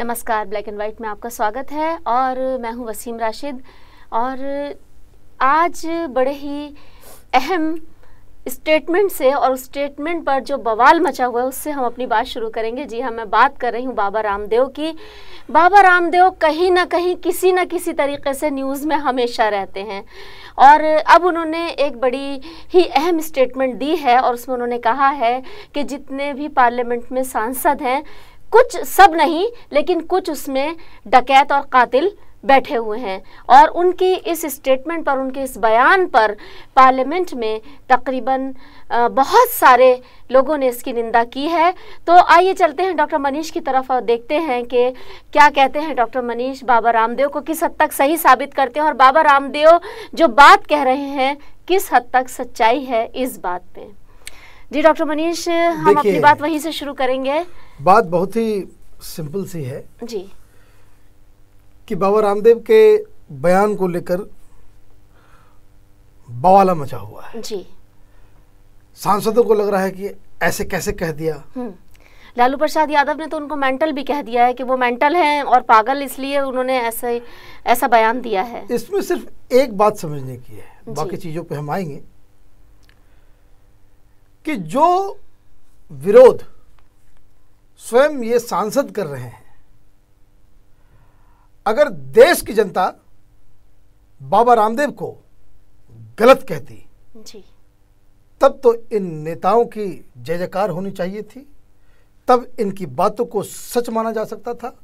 नमस्कार, black and white में आपका स्वागत है और मैं हूं वसीम राशिद। और आज बड़े ही अहम स्टेटमेंट से और उस स्टेटमेंट पर जो बवाल मचा हुआ है उससे हम अपनी बात शुरू करेंगे। जी हाँ, मैं बात कर रही हूँ बाबा रामदेव की। बाबा रामदेव कहीं ना कहीं किसी न किसी तरीके से न्यूज़ में हमेशा रहते हैं और अब उन्होंने एक बड़ी ही अहम स्टेटमेंट दी है और उसमें उन्होंने कहा है कि जितने भी पार्लियामेंट में सांसद हैं, कुछ, सब नहीं लेकिन कुछ उसमें डकैत और कातिल बैठे हुए हैं। और उनकी इस स्टेटमेंट पर, उनके इस बयान पर पार्लियामेंट में तकरीबन बहुत सारे लोगों ने इसकी निंदा की है। तो आइए चलते हैं डॉक्टर मनीष की तरफ और देखते हैं कि क्या कहते हैं डॉक्टर मनीष। बाबा रामदेव को किस हद तक सही साबित करते हैं और बाबा रामदेव जो बात कह रहे हैं किस हद तक सच्चाई है इस बात पे। जी डॉक्टर मनीष, हम अपनी बात वहीं से शुरू करेंगे। बात बहुत ही सिंपल सी है जी कि बाबा रामदेव के बयान को लेकर बवाला मचा हुआ है। जी, सांसदों को लग रहा है कि ऐसे कैसे कह दिया। लालू प्रसाद यादव ने तो उनको मेंटल भी कह दिया है कि वो मेंटल हैं और पागल, इसलिए उन्होंने ऐसा बयान दिया है। इसमें सिर्फ एक बात समझने की है, बाकी चीजों पे हम आएंगे कि जो विरोध स्वयं ये सांसद कर रहे हैं, अगर देश की जनता बाबा रामदेव को गलत कहती जी, तब तो इन नेताओं की जय जयकार होनी चाहिए थी, तब इनकी बातों को सच माना जा सकता था,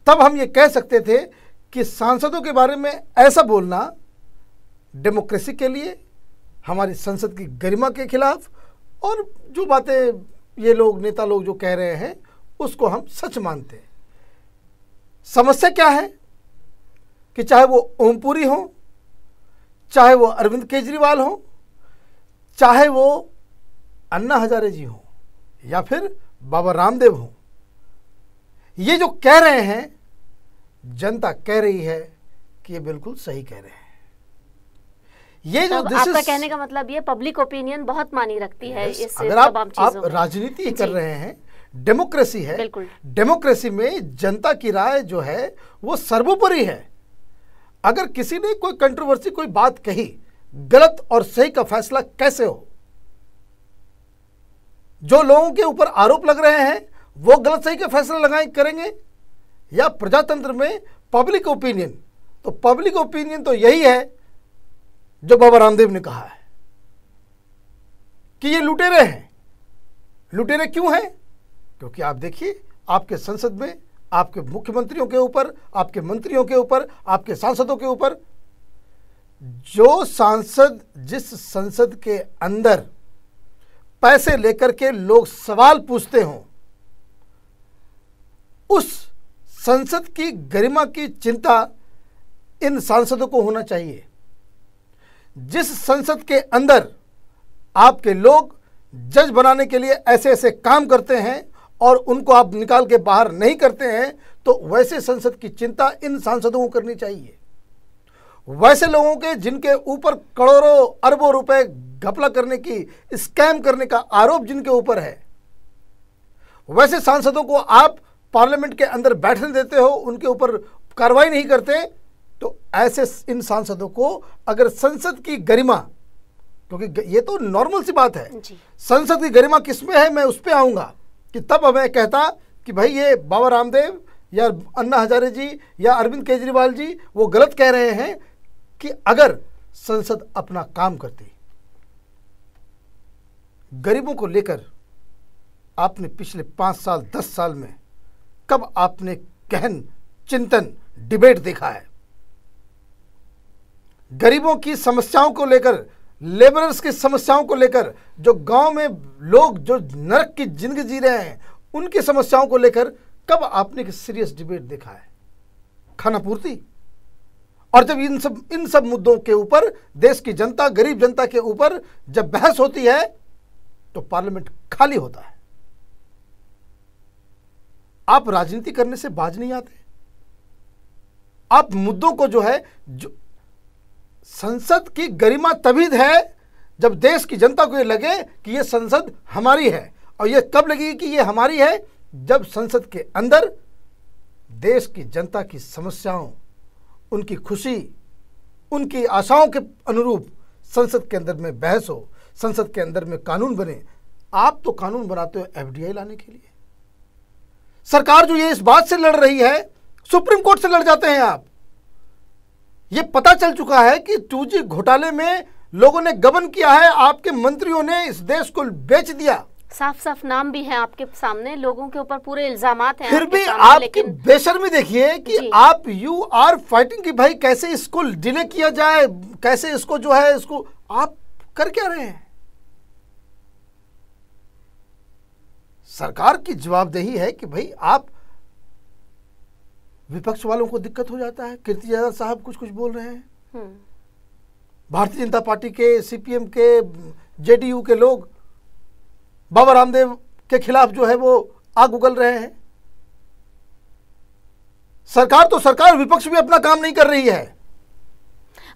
तब हम ये कह सकते थे कि सांसदों के बारे में ऐसा बोलना डेमोक्रेसी के लिए, हमारी संसद की गरिमा के खिलाफ, और जो बातें ये लोग, नेता लोग जो कह रहे हैं उसको हम सच मानते हैं। समस्या क्या है कि चाहे वो ओमपुरी हो, चाहे वो अरविंद केजरीवाल हो, चाहे वो अन्ना हजारे जी हो या फिर बाबा रामदेव हो, ये जो कह रहे हैं, जनता कह रही है कि ये बिल्कुल सही कह रहे हैं। ये जो आपका कहने का मतलब ये पब्लिक ओपिनियन बहुत मानी रखती है इस अगर आप राजनीति कर रहे हैं, डेमोक्रेसी है, डेमोक्रेसी में जनता की राय जो है वो सर्वोपरि है। अगर किसी ने कोई कंट्रोवर्सी, कोई बात कही, गलत और सही का फैसला कैसे हो? जो लोगों के ऊपर आरोप लग रहे हैं वो गलत सही का फैसला करेंगे या प्रजातंत्र में पब्लिक ओपिनियन? तो पब्लिक ओपिनियन तो यही है जो बाबा रामदेव ने कहा है कि ये लुटेरे हैं। लुटेरे क्यों हैं? क्योंकि आप देखिए, आपके संसद में आपके मुख्यमंत्रियों के ऊपर, आपके मंत्रियों के ऊपर, आपके सांसदों के ऊपर, जो सांसद, जिस संसद के अंदर पैसे लेकर के लोग सवाल पूछते हों, उस संसद की गरिमा की चिंता इन सांसदों को होना चाहिए। जिस संसद के अंदर आपके लोग जज बनाने के लिए ऐसे ऐसे काम करते हैं और उनको आप निकाल के बाहर नहीं करते हैं, तो वैसे संसद की चिंता इन सांसदों को करनी चाहिए। वैसे लोगों के जिनके ऊपर करोड़ों अरबों रुपए घपला करने की, स्कैम करने का आरोप जिनके ऊपर है, वैसे सांसदों को आप पार्लियामेंट के अंदर बैठने देते हो, उनके ऊपर कार्रवाई नहीं करते। तो ऐसे इन सांसदों को अगर संसद की गरिमा, क्योंकि ये तो नॉर्मल सी बात है, संसद की गरिमा किसमें है, मैं उस पर आऊंगा कि तब मैं कहता कि भाई ये बाबा रामदेव या अन्ना हजारे जी या अरविंद केजरीवाल जी वो गलत कह रहे हैं कि अगर संसद अपना काम करती। गरीबों को लेकर आपने पिछले 5 साल 10 साल में कब आपने गहन चिंतन, डिबेट देखा है? गरीबों की समस्याओं को लेकर, लेबरर्स की समस्याओं को लेकर, जो गांव में लोग जो नरक की जिंदगी जी रहे हैं उनकी समस्याओं को लेकर कब आपने सीरियस डिबेट देखा है? खाना पूर्ति। और जब इन सब मुद्दों के ऊपर देश की जनता, गरीब जनता के ऊपर जब बहस होती है तो पार्लियामेंट खाली होता है। आप राजनीति करने से बाज नहीं आते। आप मुद्दों को जो है, जो संसद की गरिमा तभी है जब देश की जनता को ये लगे कि ये संसद हमारी है। और ये कब लगेगी कि ये हमारी है? जब संसद के अंदर देश की जनता की समस्याओं, उनकी खुशी, उनकी आशाओं के अनुरूप संसद के अंदर में बहस हो, संसद के अंदर में कानून बने। आप तो कानून बनाते हो एफडीआई लाने के लिए। सरकार जो ये इस बात से लड़ रही है, सुप्रीम कोर्ट से लड़ जाते हैं आप। ये पता चल चुका है कि 2G घोटाले में लोगों ने गबन किया है, आपके मंत्रियों ने इस देश को बेच दिया। साफ साफ नाम भी है आपके सामने, लोगों के ऊपर पूरे इल्जामात हैं। फिर भी आपकी बेशर्मी देखिए कि आप यू आर फाइटिंग कि भाई कैसे इसको डिले किया जाए, कैसे इसको जो है इसको आप कर क्या रहे हैं। सरकार की जवाबदेही है कि भाई आप, विपक्ष वालों को दिक्कत हो जाता है। कीर्ति जायसवाल साहब कुछ कुछ बोल रहे हैं, भारतीय जनता पार्टी के, सीपीएम के, जेडीयू के लोग बाबा रामदेव के खिलाफ जो है वो आग उगल रहे हैं। सरकार तो सरकार, विपक्ष भी अपना काम नहीं कर रही है।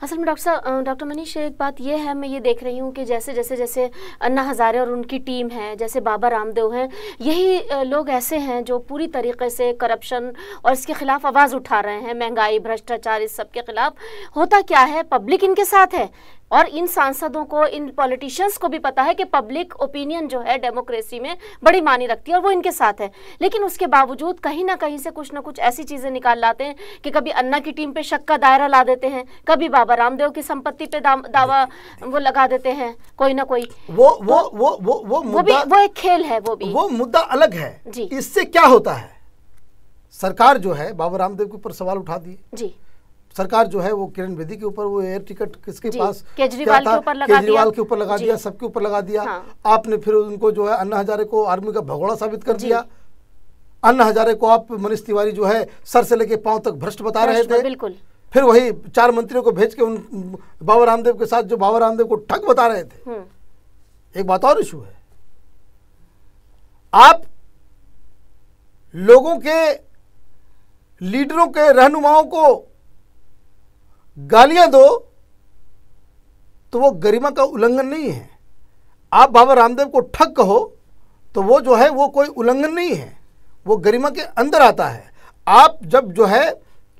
असल में डॉक्टर मनीष, एक बात ये है, मैं ये देख रही हूँ कि जैसे अन्ना हजारे और उनकी टीम है, जैसे बाबा रामदेव हैं, यही लोग ऐसे हैं जो पूरी तरीके से करप्शन और इसके खिलाफ आवाज़ उठा रहे हैं, महंगाई, भ्रष्टाचार, इस सब के खिलाफ। होता क्या है, पब्लिक इनके साथ है और इन सांसदों को, इन पॉलिटिशियंस को भी पता है कि पब्लिक ओपिनियन जो है डेमोक्रेसी में बड़ी मानी रखती है और वो इनके साथ है। लेकिन उसके बावजूद कहीं ना कहीं से कुछ ना कुछ ऐसी चीज़ें निकाल लाते हैं कि कभी अन्ना की टीम पे शक का दायरा ला देते हैं, कभी बाबा रामदेव की संपत्ति पे दावा वो लगा देते हैं, कोई ना कोई। वो एक खेल है, वो मुद्दा अलग है जी। इससे क्या होता है, सरकार जो है बाबा रामदेव के ऊपर सवाल उठा दिए जी। सरकार जो है वो किरण बेदी के ऊपर, वो एयर टिकट किसके पास, केजरीवाल के ऊपर लगा दिया, सबके ऊपर लगा दिया। हाँ। आपने फिर उनको जो है अन्ना हजारे को आर्मी का भगोड़ा साबित कर दिया। अन्ना हजारे को आप, मनीष तिवारी जो है सर से लेके पांव तक भ्रष्ट बता रहे थे। बिल्कुल। फिर वही 4 मंत्रियों को भेज के उन बाबा रामदेव के साथ जो बाबा रामदेव को ठग बता रहे थे। एक बात और इशू है, आप लोगों के, लीडरों के, रहनुमाओं को गालियां दो तो वो गरिमा का उल्लंघन नहीं है। आप बाबा रामदेव को ठग कहो तो वो जो है वो कोई उल्लंघन नहीं है, वो गरिमा के अंदर आता है। आप जब जो है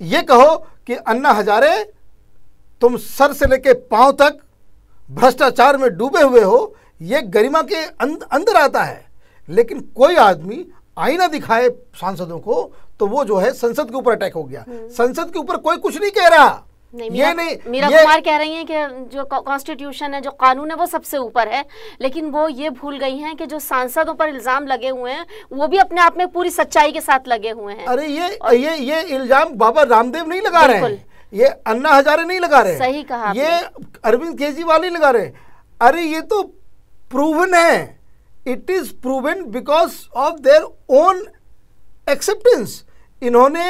ये कहो कि अन्ना हजारे तुम सर से लेके पांव तक भ्रष्टाचार में डूबे हुए हो, ये गरिमा के अंदर आता है। लेकिन कोई आदमी आईना दिखाए सांसदों को तो वो जो है संसद के ऊपर अटैक हो गया। संसद के ऊपर कोई कुछ नहीं कह रहा। मीरा कुमार कह रही हैं कि जो कॉन्स्टिट्यूशन है, जो कानून है, वो सबसे ऊपर है। लेकिन वो ये भूल गई हैं कि जो सांसदों पर इल्जाम लगे हुए हैं वो भी अपने आप में पूरी सच्चाई के साथ लगे हुए हैं। अरे ये इल्जाम बाबा रामदेव नहीं लगा रहे हैं, ये अन्ना हजारे नहीं लगा रहे हैं। सही कहा, ये अरविंद केजरीवाल नहीं लगा रहे। अरे ये तो प्रूवन है, it is proven because of their own acceptance. इन्होंने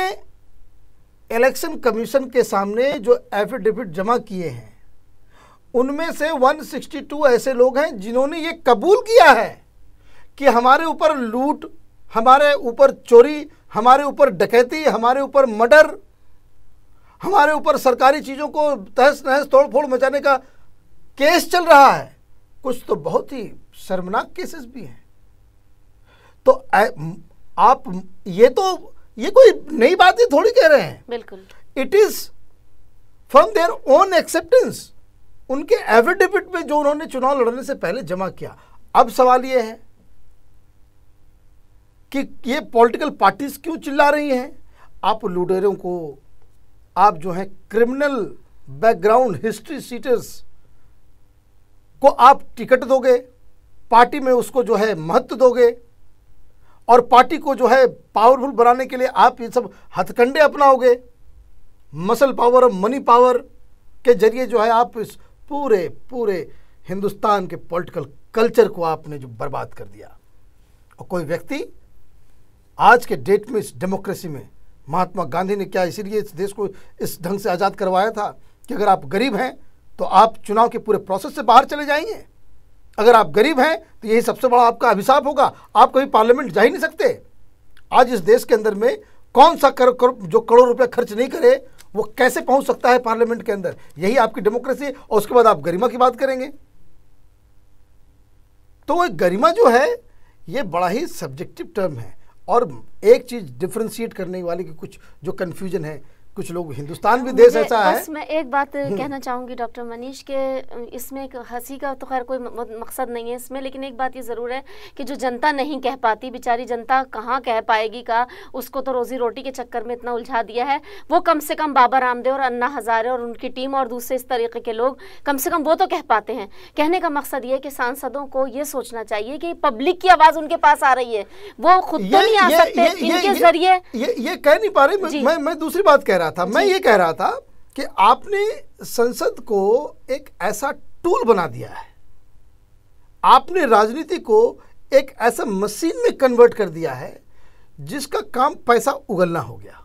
इलेक्शन कमीशन के सामने जो एफिडेविट जमा किए हैं उनमें से 162 ऐसे लोग हैं जिन्होंने ये कबूल किया है कि हमारे ऊपर लूट, हमारे ऊपर चोरी, हमारे ऊपर डकैती, हमारे ऊपर मर्डर, हमारे ऊपर सरकारी चीज़ों को तहस नहस तोड़ फोड़ मचाने का केस चल रहा है। कुछ तो बहुत ही शर्मनाक केसेस भी हैं। तो आप ये कोई नई बात ही थोड़ी कह रहे हैं। बिल्कुल, it is from their own acceptance. उनके एफिडेविट में जो उन्होंने चुनाव लड़ने से पहले जमा किया। अब सवाल ये है कि ये पॉलिटिकल पार्टीज क्यों चिल्ला रही हैं। आप लुटेरों को, आप जो है क्रिमिनल बैकग्राउंड हिस्ट्री सीटर्स को आप टिकट दोगे, पार्टी में उसको जो है महत्व दोगे और पार्टी को जो है पावरफुल बनाने के लिए आप ये सब हथकंडे अपनाओगे। मसल पावर और मनी पावर के जरिए जो है आप इस पूरे हिंदुस्तान के पॉलिटिकल कल्चर को आपने जो बर्बाद कर दिया। और कोई व्यक्ति आज के डेट में इस डेमोक्रेसी में, महात्मा गांधी ने क्या इसीलिए इस देश को इस ढंग से आज़ाद करवाया था कि अगर आप गरीब हैं तो आप चुनाव के पूरे प्रोसेस से बाहर चले जाएंगे। अगर आप गरीब हैं तो यही सबसे बड़ा आपका अभिशाप होगा, आप कभी पार्लियामेंट जा ही नहीं सकते। आज इस देश के अंदर में कौन सा जो करोड़ रुपया खर्च नहीं करे वो कैसे पहुंच सकता है पार्लियामेंट के अंदर। यही आपकी डेमोक्रेसी। और उसके बाद आप गरिमा की बात करेंगे तो वो गरिमा जो है ये बड़ा ही सब्जेक्टिव टर्म है। और एक चीज डिफरेंशिएट करने वाली की कुछ जो कंफ्यूजन है, कुछ लोग हिंदुस्तान भी देश ऐसा है। बस मैं एक बात कहना चाहूँगी डॉक्टर मनीष के, इसमें एक हंसी का तो खैर कोई मकसद नहीं है इसमें, लेकिन एक बात ये ज़रूर है कि जो जनता नहीं कह पाती, बेचारी जनता कहाँ कह पाएगी का, उसको तो रोजी रोटी के चक्कर में इतना उलझा दिया है। वो कम से कम बाबा रामदेव और अन्ना हजारे और उनकी टीम और दूसरे इस तरीके के लोग कम से कम वो तो कह पाते हैं। कहने का मकसद ये कि सांसदों को ये सोचना चाहिए कि पब्लिक की आवाज़ उनके पास आ रही है, वो खुद तो नहीं आ सकते, इनके जरिए ये कह नहीं पा रहे। मैं दूसरी बात कह रहा था, मैं ये कह रहा था कि आपने संसद को एक ऐसा टूल बना दिया है, आपने राजनीति को एक ऐसा मशीन में कन्वर्ट कर दिया है जिसका काम पैसा उगलना हो गया।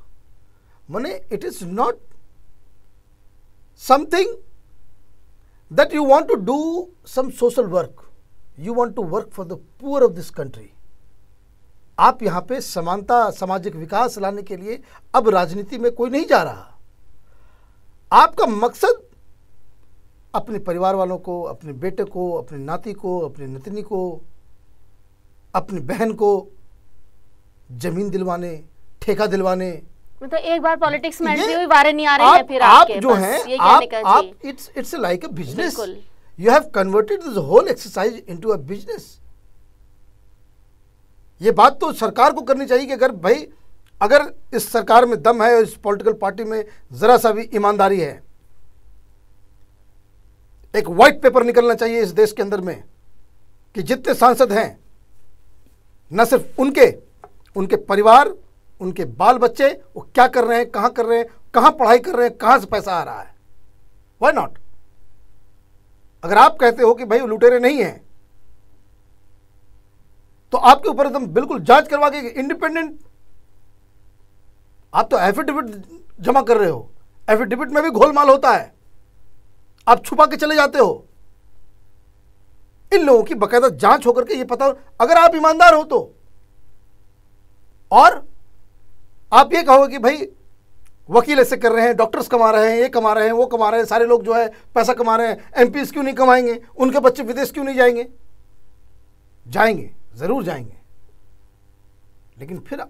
माने it is not something that you want to do some social work, you want to work for the poor of this country. आप यहां पे समानता, सामाजिक विकास लाने के लिए अब राजनीति में कोई नहीं जा रहा। आपका मकसद अपने परिवार वालों को, अपने बेटे को, अपने नाती को, अपनी नतनी को, अपनी बहन को जमीन दिलवाने, ठेका दिलवाने, मतलब एक बार पॉलिटिक्स में एंट्री हुई, वारे नहीं आ रहे हैं फिर आपके जो है आप it's like a business, you have converted this whole exercise into a business. ये बात तो सरकार को करनी चाहिए कि अगर इस सरकार में दम है, इस पॉलिटिकल पार्टी में जरा सा भी ईमानदारी है, एक व्हाइट पेपर निकलना चाहिए इस देश के अंदर में कि जितने सांसद हैं, न सिर्फ उनके परिवार, उनके बाल बच्चे, वो क्या कर रहे हैं, कहां कर रहे हैं, कहां पढ़ाई कर रहे हैं, कहां से पैसा आ रहा है। Why not? अगर आप कहते हो कि भाई वो लुटेरे नहीं हैं, तो आपके ऊपर एकदम बिल्कुल जांच करवा के इंडिपेंडेंट, आप तो एफिडेविट जमा कर रहे हो, एफिडेविट में भी घोलमाल होता है, आप छुपा के चले जाते हो। इन लोगों की बकायदा जांच होकर के ये पता, अगर आप ईमानदार हो तो, और आप ये कहोगे कि भाई वकील ऐसे कर रहे हैं, डॉक्टर्स कमा रहे हैं, ये कमा रहे हैं, वो कमा रहे हैं, सारे लोग जो है पैसा कमा रहे हैं, एमपीज क्यों नहीं कमाएंगे, उनके बच्चे विदेश क्यों नहीं जाएंगे? जाएंगे, जरूर जाएंगे। लेकिन फिर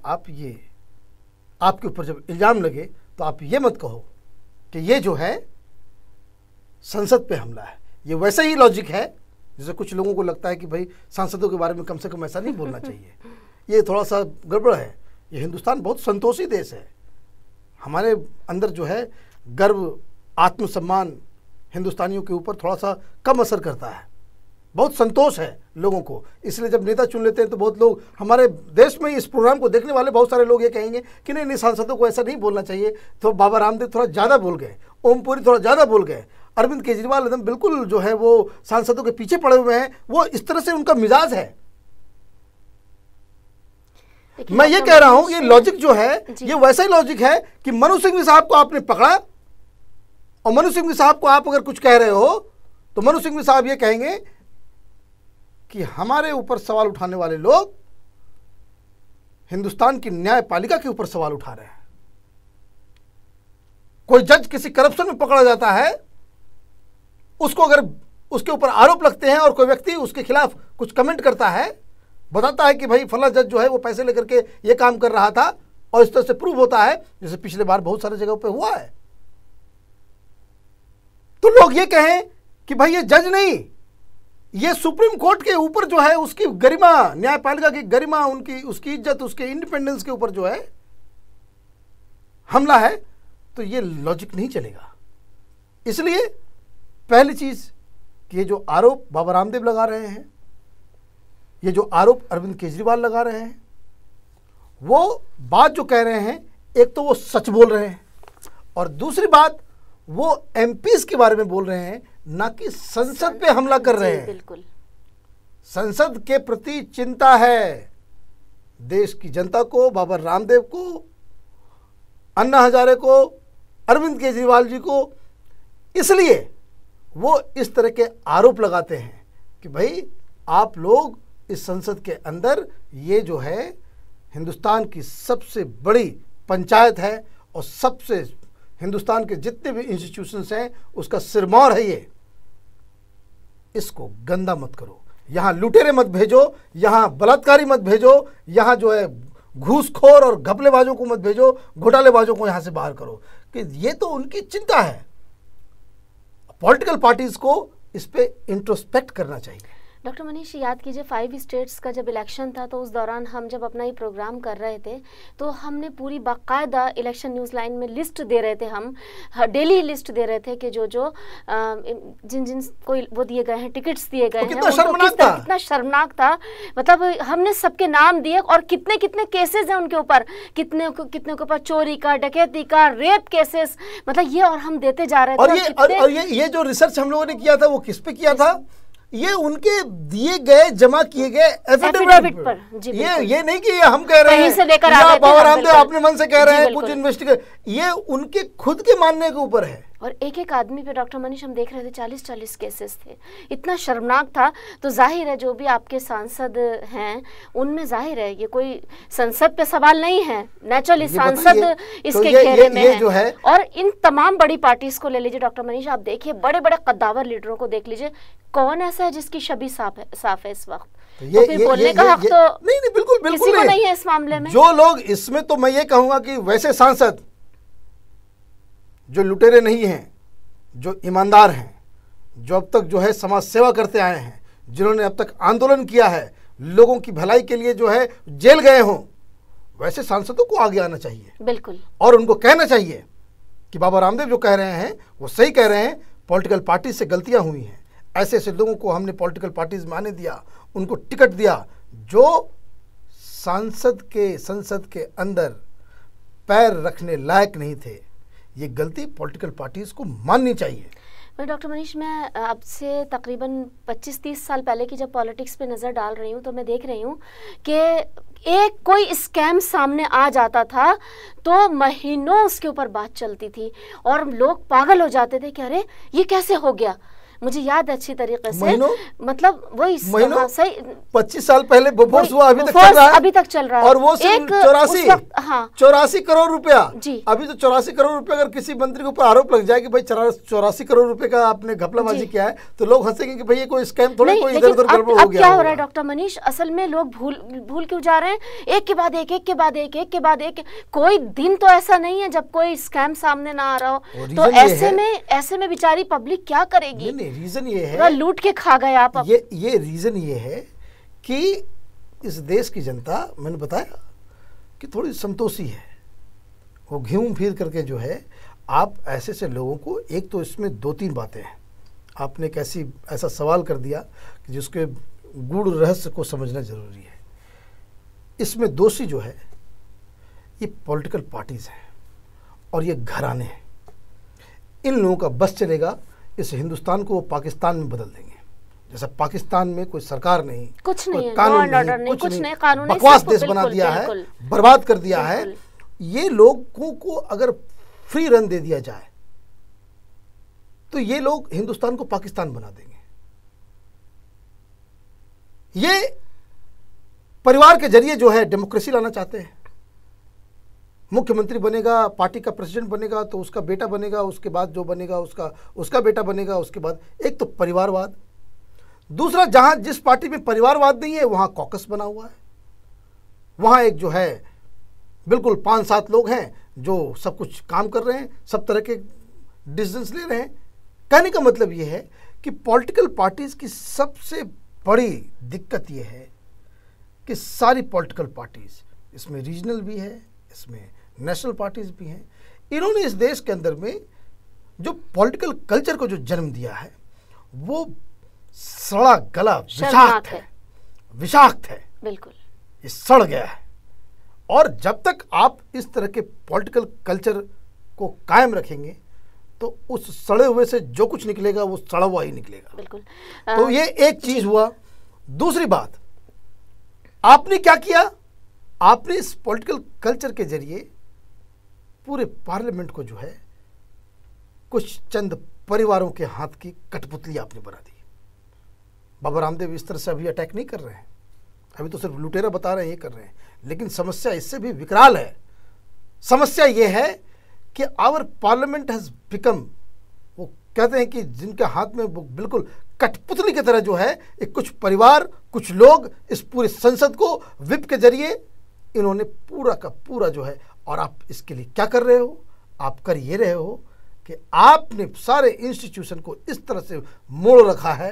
आपके ऊपर जब इल्जाम लगे तो आप ये मत कहो कि ये जो है संसद पे हमला है। ये वैसा ही लॉजिक है जैसे कुछ लोगों को लगता है कि भाई सांसदों के बारे में कम से कम ऐसा नहीं बोलना चाहिए। ये थोड़ा सा गड़बड़ है। ये हिंदुस्तान बहुत संतोषी देश है, हमारे अंदर जो है गर्व, आत्मसम्मान हिंदुस्तानियों के ऊपर थोड़ा सा कम असर करता है, बहुत संतोष है लोगों को। इसलिए जब नेता चुन लेते हैं तो बहुत लोग हमारे देश में इस प्रोग्राम को देखने वाले बहुत सारे लोग ये कहेंगे कि नहीं सांसदों को ऐसा नहीं बोलना चाहिए। तो बाबा रामदेव थोड़ा ज़्यादा बोल गए, ओमपुरी थोड़ा ज़्यादा बोल गए, अरविंद केजरीवाल एकदम बिल्कुल जो है वो सांसदों के पीछे पड़े हुए हैं। वो इस तरह से उनका मिजाज है। मैं ये कह रहा हूं ये लॉजिक जो है ये वैसा ही लॉजिक है कि मनु सिंघवी साहब को आपने पकड़ा और मनु सिंघवी साहब को आप अगर कुछ कह रहे हो तो मनु सिंघवी साहब ये कहेंगे कि हमारे ऊपर सवाल उठाने वाले लोग हिंदुस्तान की न्यायपालिका के ऊपर सवाल उठा रहे हैं। कोई जज किसी करप्शन में पकड़ा जाता है, उसको अगर उसके ऊपर आरोप लगते हैं और कोई व्यक्ति उसके खिलाफ कुछ कमेंट करता है, बताता है कि भाई फला जज जो है वो पैसे लेकर के ये काम कर रहा था और इस तरह से प्रूव होता है, जैसे पिछले बार बहुत सारे जगहों पे हुआ है, तो लोग ये कहें कि भाई ये जज नहीं, ये सुप्रीम कोर्ट के ऊपर जो है उसकी गरिमा, न्यायपालिका की गरिमा, उनकी उसकी इज्जत, उसके इंडिपेंडेंस के ऊपर जो है हमला है, तो ये लॉजिक नहीं चलेगा। इसलिए पहली चीज कि ये जो आरोप बाबा रामदेव लगा रहे हैं, ये जो आरोप अरविंद केजरीवाल लगा रहे हैं, वो बात जो कह रहे हैं, एक तो वो सच बोल रहे हैं और दूसरी बात वो एमपीज के बारे में बोल रहे हैं, ना कि संसद पे हमला कर रहे हैं। बिल्कुल संसद के प्रति चिंता है देश की जनता को, बाबा रामदेव को, अन्ना हजारे को, अरविंद केजरीवाल जी को। इसलिए वो इस तरह के आरोप लगाते हैं कि भाई आप लोग इस संसद के अंदर ये जो है हिंदुस्तान की सबसे बड़ी पंचायत है और सबसे हिंदुस्तान के जितने भी इंस्टीट्यूशंस हैं उसका सिरमौर है ये, इसको गंदा मत करो, यहाँ लुटेरे मत भेजो, यहाँ बलात्कारी मत भेजो, यहाँ जो है घूसखोर और घपलेबाजों को मत भेजो, घोटालेबाजों को यहां से बाहर करो, कि ये तो उनकी चिंता है। पॉलिटिकल पार्टीज को इस पे इंट्रोस्पेक्ट करना चाहिए। डॉक्टर मनीष, याद कीजिए 5 स्टेट्स का जब इलेक्शन था तो उस दौरान हम जब अपना ये प्रोग्राम कर रहे थे तो हमने पूरी बाकायदा इलेक्शन न्यूज़ लाइन में लिस्ट दे रहे थे, हम डेली लिस्ट दे रहे थे कि जो जिन जिन को वो दिए गए हैं, टिकट्स दिए गए हैं, कितना शर्मनाक था। मतलब हमने सबके नाम दिए और कितने कितने केसेस हैं उनके ऊपर, कितने के ऊपर चोरी का, डकैती का, रेप केसेस, मतलब ये, और हम देते जा रहे थे। और ये जो रिसर्च हम लोगों ने किया था वो किस पे किया था? ये उनके दिए गए, जमा किए गए एफिडेविट पर। ये नहीं कि हम कह रहे हैं, बाबा रामदेव अपने मन से कह रहे हैं, कुछ इन्वेस्टिगेट, ये उनके खुद के मानने के ऊपर है। और एक एक आदमी पे डॉक्टर मनीष हम देख रहे थे 40-40 केसेस थे, इतना शर्मनाक था। तो जाहिर है जो भी आपके सांसद हैं उनमें जाहिर है ये कोई संसद पे सवाल नहीं है, नेचुरली सांसद इसके घेरे में है। और इन तमाम बड़ी पार्टीज को ले लीजिए डॉक्टर मनीष, आप देखिए बड़े बड़े कद्दावर लीडरों को देख लीजिए, कौन ऐसा है जिसकी छवि साफ है इस वक्त? तो फिर बोलने का हक तो नहीं, बिल्कुल किसी को नहीं है इस मामले में। जो लोग इसमें, तो मैं ये कहूंगा कि वैसे सांसद जो लुटेरे नहीं हैं, जो ईमानदार हैं, जो अब तक जो है समाज सेवा करते आए हैं, जिन्होंने अब तक आंदोलन किया है, लोगों की भलाई के लिए जो है जेल गए हों, वैसे सांसदों को आगे आना चाहिए। बिल्कुल। और उनको कहना चाहिए कि बाबा रामदेव जो कह रहे हैं वो सही कह रहे हैं, पॉलिटिकल पार्टी से गलतियां हुई हैं। ऐसे ऐसे लोगों को हमने पॉलिटिकल पार्टीज में आने दिया, उनको टिकट दिया, जो संसद के अंदर पैर रखने लायक नहीं थे। ये गलती पॉलिटिकल पार्टीज को माननी चाहिए। डॉक्टर मनीष, मैं आपसे तकरीबन 25-30 साल पहले की जब पॉलिटिक्स पे नज़र डाल रही हूँ तो मैं देख रही हूँ कि एक कोई स्कैम सामने आ जाता था तो महीनों उसके ऊपर बात चलती थी और लोग पागल हो जाते थे कि अरे ये कैसे हो गया। मुझे याद है अच्छी तरीके से, मतलब वही सही 25 साल पहले बोफोर्स हुआ, अभी तक चल रहा है। और वो सिर्फ 84 करोड़ रुपया। अभी तो 84 करोड़ रुपया अगर किसी मंत्री के ऊपर आरोप लग जाए कि भाई 84 करोड़ रुपए का आपने घपलाबाजी किया है, तो लोग हंसेंगे कि भाई ये कोई स्कैम थोड़ा, कोई इधर उधर गड़बड़ हो गया। क्या हो रहा है डॉक्टर मनीष, असल में लोग भूल क्यों जा रहे हैं, एक के बाद एक, कोई दिन तो ऐसा नहीं है जब कोई स्कैम सामने ना आ रहा हो। तो ऐसे में बेचारी पब्लिक क्या करेगी? रीजन ये है, लूट के खा गए आप। ये रीजन ये है कि इस देश की जनता, मैंने बताया कि थोड़ी संतोषी है, वो घूम फिर करके जो है, आप ऐसे से लोगों को, एक तो इसमें 2-3 बातें हैं। आपने ऐसा सवाल कर दिया कि जिसके गूढ़ रहस्य को समझना जरूरी है। इसमें दोषी जो है ये पॉलिटिकल पार्टीज हैं और ये घराने हैं। इन लोगों का बस चलेगा, इस हिंदुस्तान को वो पाकिस्तान में बदल देंगे। जैसा पाकिस्तान में कोई सरकार नहीं, कुछ नहीं, कानून नहीं, कुछ नहीं, बकवास देश बना दिया है, बर्बाद कर दिया है। ये लोगों को अगर फ्री रन दे दिया जाए तो ये लोग हिंदुस्तान को पाकिस्तान बना देंगे। ये परिवार के जरिए जो है डेमोक्रेसी लाना चाहते हैं। मुख्यमंत्री बनेगा, पार्टी का प्रेसिडेंट बनेगा तो उसका बेटा बनेगा, उसके बाद जो बनेगा उसका बेटा बनेगा। उसके बाद एक तो परिवारवाद, दूसरा जहां जिस पार्टी में परिवारवाद नहीं है वहां कॉकस बना हुआ है। वहां एक जो है बिल्कुल 5-7 लोग हैं जो सब कुछ काम कर रहे हैं, सब तरह के डिसीजंस ले रहे हैं। कहने का मतलब ये है कि पॉलिटिकल पार्टीज की सबसे बड़ी दिक्कत ये है कि सारी पॉलिटिकल पार्टीज, इसमें रीजनल भी है, इसमें नेशनल पार्टीज भी हैं, इन्होंने इस देश के अंदर में जो पॉलिटिकल कल्चर को जो जन्म दिया है वो सड़ा गला विषाक्त है। बिल्कुल, ये सड़ गया है। और जब तक आप इस तरह के पॉलिटिकल कल्चर को कायम रखेंगे तो उस सड़े हुए से जो कुछ निकलेगा वो सड़ा हुआ ही निकलेगा। बिल्कुल। तो ये एक चीज हुआ। दूसरी बात, आपने क्या किया, आपने इस पॉलिटिकल कल्चर के जरिए पूरे पार्लियामेंट को जो है कुछ चंद परिवारों के हाथ की कठपुतली आपने बना दी। बाबा रामदेव इस तरह से अभी अटैक नहीं कर रहे हैं, अभी तो सिर्फ लुटेरा बता रहे हैं, ये कर रहे हैं, लेकिन समस्या इससे भी विकराल है। समस्या ये है कि आवर पार्लियामेंट हैज बिकम, वो कहते हैं कि जिनके हाथ में वो बिल्कुल कठपुतली की तरह जो है एक कुछ परिवार, कुछ लोग इस पूरे संसद को विप के जरिए इन्होंने पूरा का पूरा जो है, और आप इसके लिए क्या कर रहे हो, आप कर ये रहे हो कि आपने सारे इंस्टीट्यूशन को इस तरह से मोड़ रखा है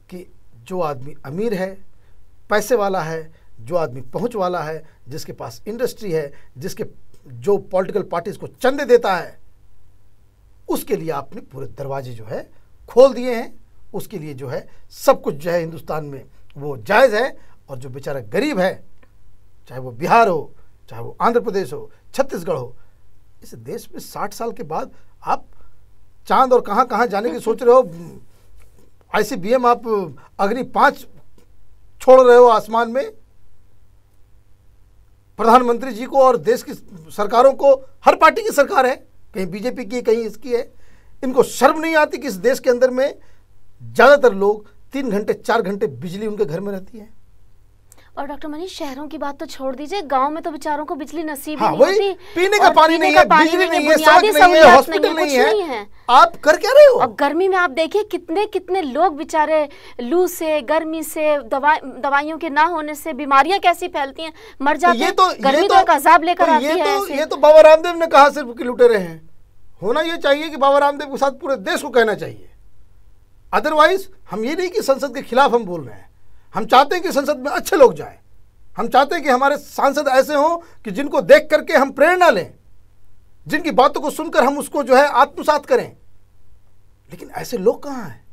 कि जो आदमी अमीर है, पैसे वाला है, जो आदमी पहुंच वाला है, जिसके पास इंडस्ट्री है, जिसके जो पॉलिटिकल पार्टीज को चंदे देता है, उसके लिए आपने पूरे दरवाजे जो है खोल दिए हैं। उसके लिए जो है सब कुछ जो है हिंदुस्तान में वो जायज़ है। और जो बेचारा गरीब है, चाहे वो बिहार हो, चाहे वो आंध्र प्रदेश हो, छत्तीसगढ़ हो, इस देश में 60 साल के बाद आप चांद और कहाँ कहाँ जाने की सोच रहे हो। ICBM आप अग्नि 5 छोड़ रहे हो आसमान में। प्रधानमंत्री जी को और देश की सरकारों को, हर पार्टी की सरकार है, कहीं बीजेपी की, कहीं इसकी है, इनको शर्म नहीं आती कि इस देश के अंदर में ज़्यादातर लोग 3 घंटे 4 घंटे बिजली उनके घर में रहती है। और डॉक्टर मनीष, शहरों की बात तो छोड़ दीजिए, गांव में तो बेचारों को बिजली नसीब हाँ, ही नहीं होती। पीने का पानी नहीं है, बिजली नहीं है, सड़क नहीं है, हॉस्पिटल नहीं है, आप कर क्या रहे हो? अब गर्मी में आप देखिए कितने कितने लोग बेचारे लू से, गर्मी से, दवाइयों के ना होने से बीमारियां कैसी फैलती हैं, मर जाते हैं। गर्मी तो एक अजाब लेकर आती है। ये तो बाबा रामदेव ने कहा सिर्फ कि लुटेरे हैं। होना ये चाहिए कि बाबा रामदेव के साथ पूरे देश को कहना चाहिए। अदरवाइज हम ये नहीं कि संसद के खिलाफ हम बोल रहे हैं, हम चाहते हैं कि संसद में अच्छे लोग जाएं। हम चाहते हैं कि हमारे सांसद ऐसे हों कि जिनको देख करके हम प्रेरणा लें, जिनकी बातों को सुनकर हम उसको जो है आत्मसात करें। लेकिन ऐसे लोग कहां हैं?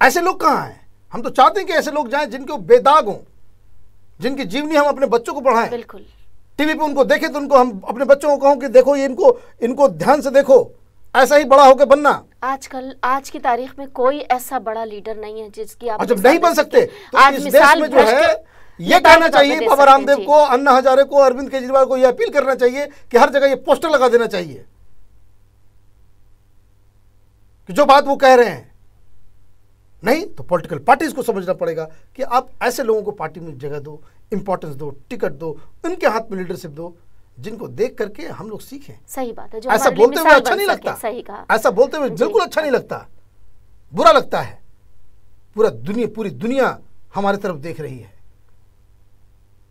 ऐसे लोग कहां हैं? हम तो चाहते हैं कि ऐसे लोग जाएं जिनके बेदाग हों, जिनकी जीवनी हम अपने बच्चों को पढ़ाएं। बिल्कुल। टीवी पे उनको देखें तो उनको हम अपने बच्चों को कहों कि देखो ये इनको ध्यान से देखो, ऐसा ही बड़ा होकर बनना। आजकल आज की तारीख में कोई ऐसा बड़ा लीडर नहीं है जिसकी आप जब नहीं बन सकते तो आज इस देश मिसाल में जो है ये कहना चाहिए बाबा रामदेव को, अन्ना हजारे को, अरविंद केजरीवाल को ये अपील करना चाहिए कि हर जगह ये पोस्टर लगा देना चाहिए कि जो बात वो कह रहे हैं। नहीं तो पॉलिटिकल पार्टीज को समझना पड़ेगा कि आप ऐसे लोगों को पार्टी में जगह दो, इंपॉर्टेंस दो, टिकट दो, उनके हाथ में लीडरशिप दो जिनको देख करके हम लोग सीखें। सही बात है। जो ऐसा बोलते हुए अच्छा नहीं लगता। सही कहा। ऐसा बोलते हुए बिल्कुल अच्छा नहीं लगता, बुरा लगता है। पूरी दुनिया हमारी तरफ देख रही है।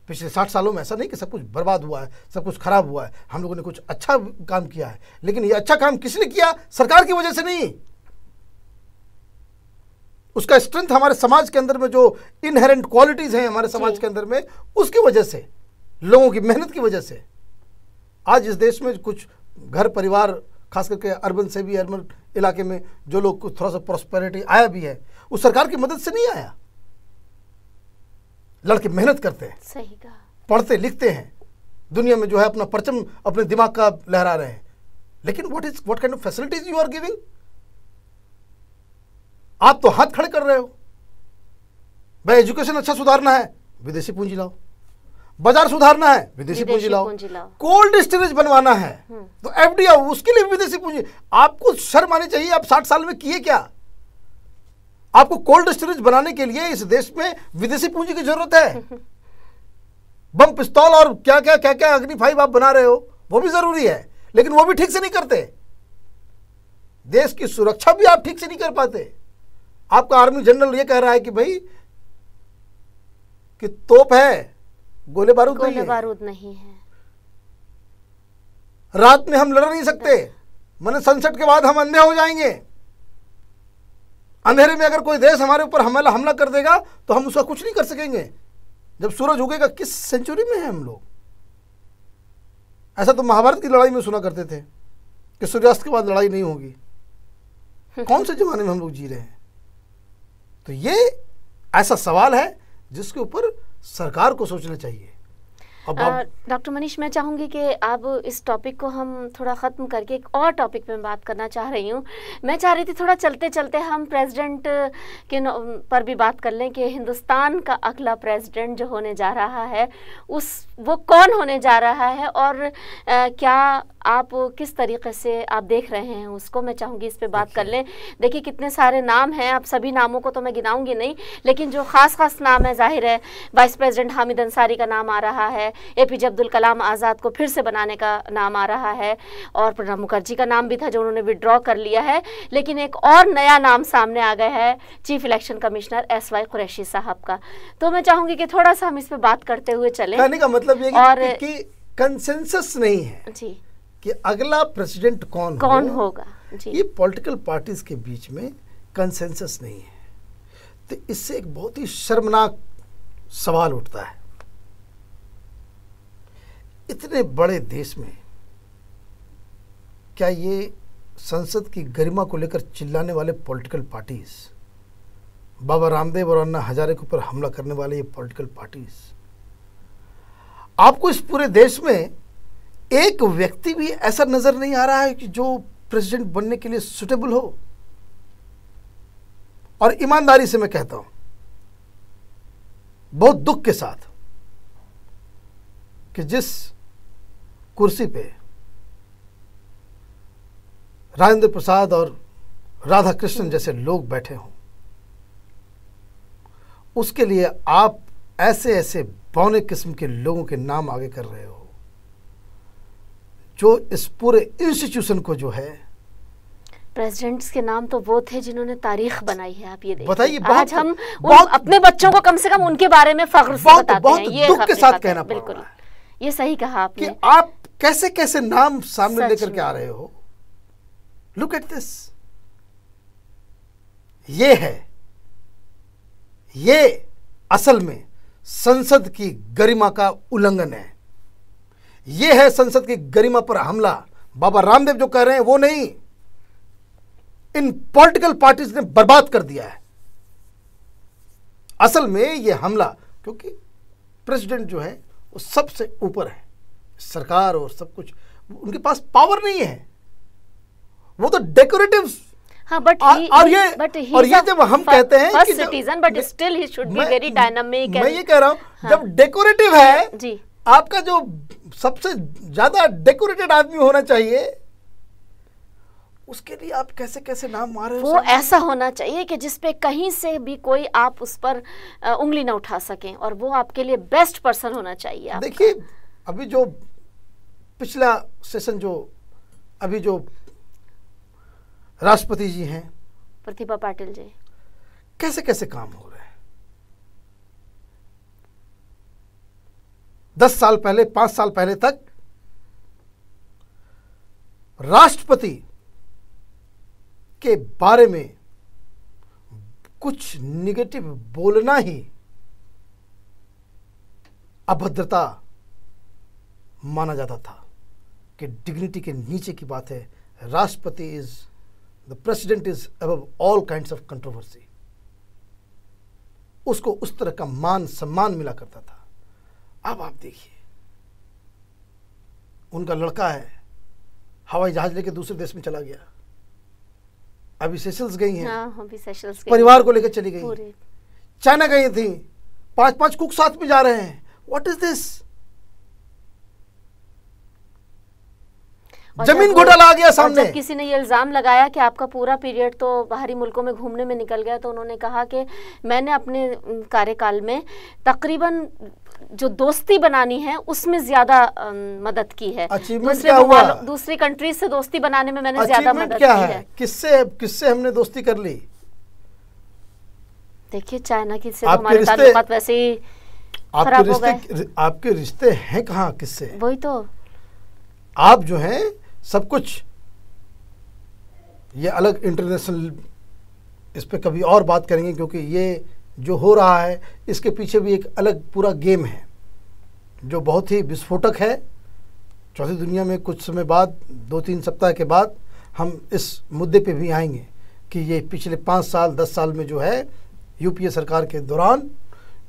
पिछले 60 सालों में ऐसा नहीं कि सब कुछ बर्बाद हुआ है, सब कुछ खराब हुआ है। हम लोगों ने कुछ अच्छा काम किया है, लेकिन ये अच्छा काम किस लिए किया? सरकार की वजह से नहीं। उसका स्ट्रेंथ हमारे समाज के अंदर में जो इनहेरेंट क्वालिटीज हैं हमारे समाज के अंदर में, उसकी वजह से, लोगों की मेहनत की वजह से आज इस देश में कुछ घर परिवार, खास करके अर्बन से भी, अर्बन इलाके में जो लोग को थोड़ा सा प्रॉस्पेरिटी आया भी है, उस सरकार की मदद से नहीं आया। लड़के मेहनत करते हैं, सही कहा, पढ़ते लिखते हैं, दुनिया में जो है अपना परचम अपने दिमाग का लहरा रहे हैं। लेकिन what kind of facilities you are giving? आप तो हाथ खड़े कर रहे हो। भाई एजुकेशन अच्छा सुधारना है, विदेशी पूंजी लाओ। बाजार सुधारना है, विदेशी पूंजी लाओ। कोल्ड स्टोरेज बनवाना है तो FDI, उसके लिए विदेशी पूंजी। आपको शर्म आनी चाहिए। आप 60 साल में किए क्या? आपको कोल्ड स्टोरेज बनाने के लिए इस देश में विदेशी पूंजी की जरूरत है। बम पिस्तौल और क्या क्या अग्नि 5 आप बना रहे हो, वो भी जरूरी है, लेकिन वो भी ठीक से नहीं करते। देश की सुरक्षा भी आप ठीक से नहीं कर पाते। आपका आर्मी जनरल ये कह रहा है कि भाई कि तोप है, गोले बारूद नहीं है। रात में हम लड़ नहीं सकते, माने सनसेट के बाद हम अंधे हो जाएंगे। अंधेरे में अगर कोई देश हमारे ऊपर हमला कर देगा तो हम उसका कुछ नहीं कर सकेंगे। जब सूरज उगेगा, किस सेंचुरी में है हम लोग? ऐसा तो महाभारत की लड़ाई में सुना करते थे कि सूर्यास्त के बाद लड़ाई नहीं होगी। कौन से जमाने में हम लोग जी रहे हैं? तो ये ऐसा सवाल है जिसके ऊपर सरकार को सोचना चाहिए। डॉक्टर मनीष, मैं चाहूँगी कि अब इस टॉपिक को हम थोड़ा ख़त्म करके एक और टॉपिक पे बात करना चाह रही हूँ। मैं चाह रही थी थोड़ा चलते चलते हम प्रेसिडेंट के पर भी बात कर लें कि हिंदुस्तान का अगला प्रेसिडेंट जो होने जा रहा है वो कौन होने जा रहा है, और क्या आप किस तरीके से आप देख रहे हैं उसको। मैं चाहूँगी इस पे बात कर लें। देखिए कितने सारे नाम हैं, अब सभी नामों को तो मैं गिनाऊंगी नहीं, लेकिन जो ख़ास नाम है, जाहिर है वाइस प्रेसिडेंट हामिद अंसारी का नाम आ रहा है, एपीजे अब्दुल कलाम आज़ाद को फिर से बनाने का नाम आ रहा है, और प्रणब मुखर्जी का नाम भी था जो उन्होंने विड्रॉ कर लिया है, लेकिन एक और नया नाम सामने आ गया है chief election commissioner SY Qureshi साहब का। तो मैं चाहूंगी कि थोड़ा सा हम इस पे बात करते हुए चलें। कहने का मतलब ये और कि कंसेंसस नहीं है जी कि अगला प्रेसिडेंट कौन होगा जी। ये पॉलिटिकल पार्टीज के बीच में कंसेंसस नहीं है। तो इससे एक बहुत ही शर्मनाक सवाल उठता है, इतने बड़े देश में क्या ये संसद की गरिमा को लेकर चिल्लाने वाले पॉलिटिकल पार्टीज, बाबा रामदेव और अन्ना हजारे के ऊपर हमला करने वाले ये पॉलिटिकल पार्टीज, आपको इस पूरे देश में एक व्यक्ति भी ऐसा नजर नहीं आ रहा है कि जो प्रेसिडेंट बनने के लिए सुटेबल हो? और ईमानदारी से मैं कहता हूं, बहुत दुख के साथ, कि जिस कुर्सी पे राजेंद्र प्रसाद और राधा कृष्णन जैसे लोग बैठे हों, उसके लिए आप ऐसे ऐसे बौने किस्म के लोगों के नाम आगे कर रहे हो, जो इस पूरे इंस्टीट्यूशन को जो है, प्रेसिडेंट्स के नाम तो वो थे जिन्होंने तारीख बनाई है। आप ये बताइए, आज हम अपने बच्चों को कम से कम उनके बारे में फख्र से बताते हैं। ये दुख के साथ कहना पड़ रहा है। ये सही कहा आपने कि आप कैसे कैसे नाम सामने लेकर के आ रहे हो। लुक एट दिस, ये है, ये असल में संसद की गरिमा का उल्लंघन है। ये है संसद की गरिमा पर हमला। बाबा रामदेव जो कह रहे हैं वो नहीं, इन पॉलिटिकल पार्टीज ने बर्बाद कर दिया है असल में ये हमला, क्योंकि प्रेसिडेंट जो है वो सबसे ऊपर है, सरकार और सब कुछ, उनके पास पावर नहीं है, वो तो डेकोरेटिव। हाँ, बट ये जब हम कहते हैं कि citizen, but still he should be very dynamic. मैं ये कह रहा हूं, हाँ, जब डेकोरेटिव है जी, आपका जो सबसे ज्यादा डेकोरेटेड आदमी होना चाहिए, उसके लिए आप कैसे कैसे नाम मार रहे हो? वो ऐसा होना चाहिए कि जिसपे कहीं से भी कोई आप उस पर उंगली ना उठा सकें, और वो आपके लिए बेस्ट पर्सन होना चाहिए। देखिए, अभी जो पिछला सेशन जो अभी जो राष्ट्रपति जी हैं प्रतिभा पाटिल जी, कैसे कैसे काम हो रहे हैं। 10 साल पहले, 5 साल पहले तक राष्ट्रपति के बारे में कुछ निगेटिव बोलना ही अभद्रता माना जाता था, कि डिग्निटी के नीचे की बात है। राष्ट्रपति is the president is above all kinds of controversy. उसको उस तरह का मान सम्मान मिला करता था। अब आप देखिए, उनका लड़का है, हवाई जहाज लेके दूसरे देश में चला गया, अभी सेशल्स गई हैं, अभी सेशल्स परिवार को लेकर चली गई, चाइना गई थी, 5-5 कुक साथ में जा रहे हैं। What is this? जमीन घोटाला आ गया सामने। जब किसी ने ये इल्जाम लगाया कि आपका पूरा पीरियड तो बाहरी मुल्कों में घूमने में निकल गया, तो उन्होंने कहा कि मैंने अपने कार्यकाल में तकरीबन जो दोस्ती बनानी है उसमें ज्यादा मदद की है। दूसरी कंट्रीज से दोस्ती बनाने में मैंने ज्यादा मदद की है। किससे हमने दोस्ती कर ली? देखिए, चाइना की से हमारे ताल्लुकात वैसे ही खराब हो गए। आपके रिश्ते हैं कहाँ किससे? वही तो, आप जो हैं सब कुछ, ये अलग इंटरनेशनल, इस पे कभी और बात करेंगे, क्योंकि ये जो हो रहा है इसके पीछे भी एक अलग पूरा गेम है जो बहुत ही विस्फोटक है। चौथी दुनिया में कुछ समय बाद, 2-3 सप्ताह के बाद हम इस मुद्दे पे भी आएंगे कि ये पिछले 5 साल 10 साल में जो है यूपीए सरकार के दौरान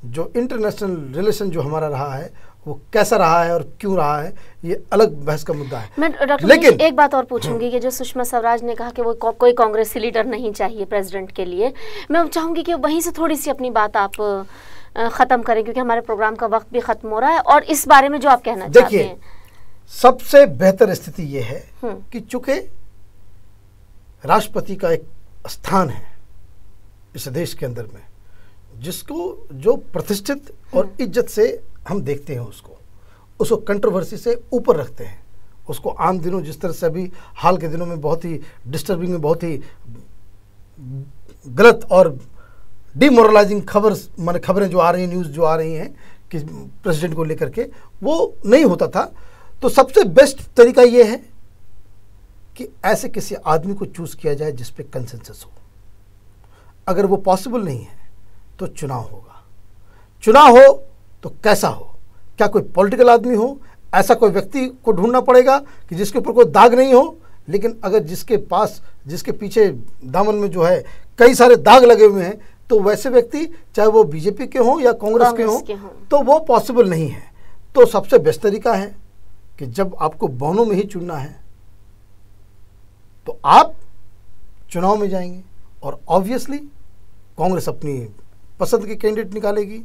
जो इंटरनेशनल रिलेशन जो हमारा रहा है वो कैसा रहा है और क्यों रहा है, ये अलग बहस का मुद्दा है। मैं लेकिन एक बात और पूछूंगी कि जो सुषमा स्वराज ने कहा कि वो कोई कांग्रेसी लीडर नहीं चाहिए प्रेसिडेंट के लिए, मैं चाहूंगी कि वहीं से थोड़ी सी अपनी बात आप खत्म करें, क्योंकि हमारे प्रोग्राम का वक्त भी खत्म हो रहा है, और इस बारे में जो आप कहना चाहते हैं। सबसे बेहतर स्थिति ये है कि चूंकि राष्ट्रपति का एक स्थान है इस देश के अंदर में, जिसको जो प्रतिष्ठित और इज्जत से हम देखते हैं उसको, उसको कंट्रोवर्सी से ऊपर रखते हैं, उसको आम दिनों जिस तरह से अभी हाल के दिनों में बहुत ही डिस्टर्बिंग में बहुत ही गलत और डिमोरलाइजिंग खबरें जो आ रही हैं, न्यूज़ जो आ रही हैं कि प्रेसिडेंट को लेकर के, वो नहीं होता था। तो सबसे बेस्ट तरीका ये है कि ऐसे किसी आदमी को चूज़ किया जाए जिस पे कंसेंसस हो। अगर वो पॉसिबल नहीं है तो चुनाव होगा। चुनाव हो तो कैसा हो? क्या कोई पॉलिटिकल आदमी हो? ऐसा कोई व्यक्ति को ढूंढना पड़ेगा कि जिसके ऊपर कोई दाग नहीं हो, लेकिन अगर जिसके पीछे दामन में जो है कई सारे दाग लगे हुए हैं, तो वैसे व्यक्ति चाहे वो बीजेपी के हों या कांग्रेस के हों, तो वो पॉसिबल नहीं है। तो सबसे बेस्ट तरीका है कि जब आपको दोनों में ही चुनना है तो आप चुनाव में जाएंगे और ऑब्वियसली कांग्रेस अपनी पसंद की कैंडिडेट निकालेगी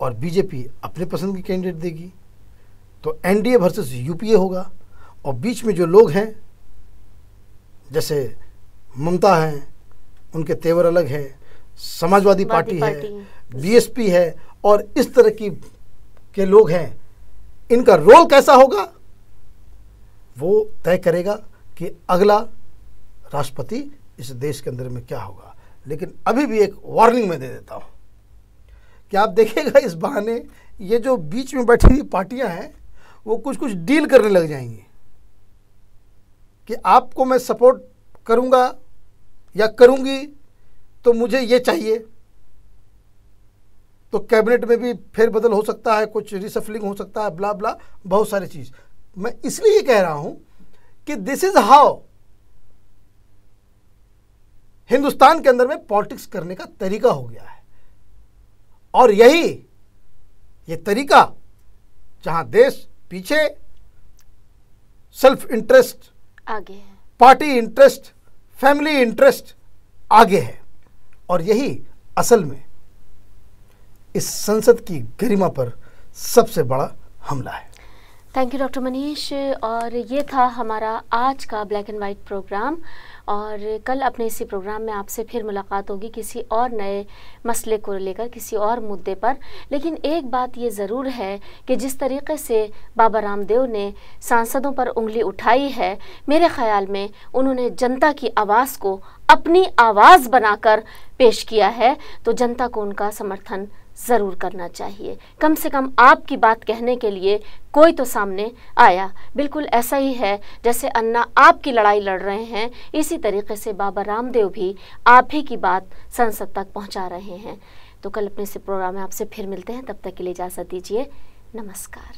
और बीजेपी अपने पसंद की कैंडिडेट देगी। तो एनडीए वर्सेस यूपीए होगा और बीच में जो लोग हैं जैसे ममता हैं, उनके तेवर अलग है, समाजवादी पार्टी है, बीएसपी है और इस तरह के लोग हैं, इनका रोल कैसा होगा वो तय करेगा कि अगला राष्ट्रपति इस देश के अंदर में क्या होगा। लेकिन अभी भी एक वार्निंग मैं दे देता हूं कि आप देखिएगा इस बहाने ये जो बीच में बैठी हुई पार्टियां हैं वो कुछ कुछ डील करने लग जाएंगी कि आपको मैं सपोर्ट करूंगा या करूंगी तो मुझे ये चाहिए। तो कैबिनेट में भी फेरबदल हो सकता है, कुछ रिसफलिंग हो सकता है, ब्ला ब्ला बहुत सारी चीज। मैं इसलिए कह रहा हूं कि दिस इज हाउ हिंदुस्तान के अंदर में पॉलिटिक्स करने का तरीका हो गया है। और ये तरीका जहां देश पीछे, सेल्फ इंटरेस्ट आगे है, पार्टी इंटरेस्ट, फैमिली इंटरेस्ट आगे है। और यही असल में इस संसद की गरिमा पर सबसे बड़ा हमला है। Thank you doctor Manish. और ये था हमारा आज का ब्लैक एंड वाइट प्रोग्राम और कल अपने इसी प्रोग्राम में आपसे फिर मुलाकात होगी किसी और नए मसले को लेकर, किसी और मुद्दे पर। लेकिन एक बात ये ज़रूर है कि जिस तरीके से बाबा रामदेव ने सांसदों पर उंगली उठाई है, मेरे ख्याल में उन्होंने जनता की आवाज़ को अपनी आवाज़ बनाकर पेश किया है, तो जनता को उनका समर्थन ज़रूर करना चाहिए। कम से कम आपकी बात कहने के लिए कोई तो सामने आया। बिल्कुल ऐसा ही है जैसे अन्ना आपकी लड़ाई लड़ रहे हैं, इसी तरीके से बाबा रामदेव भी आप ही की बात संसद तक पहुंचा रहे हैं। तो कल अपने इस प्रोग्राम में आपसे फिर मिलते हैं, तब तक के लिए इजाज़त दीजिए। नमस्कार।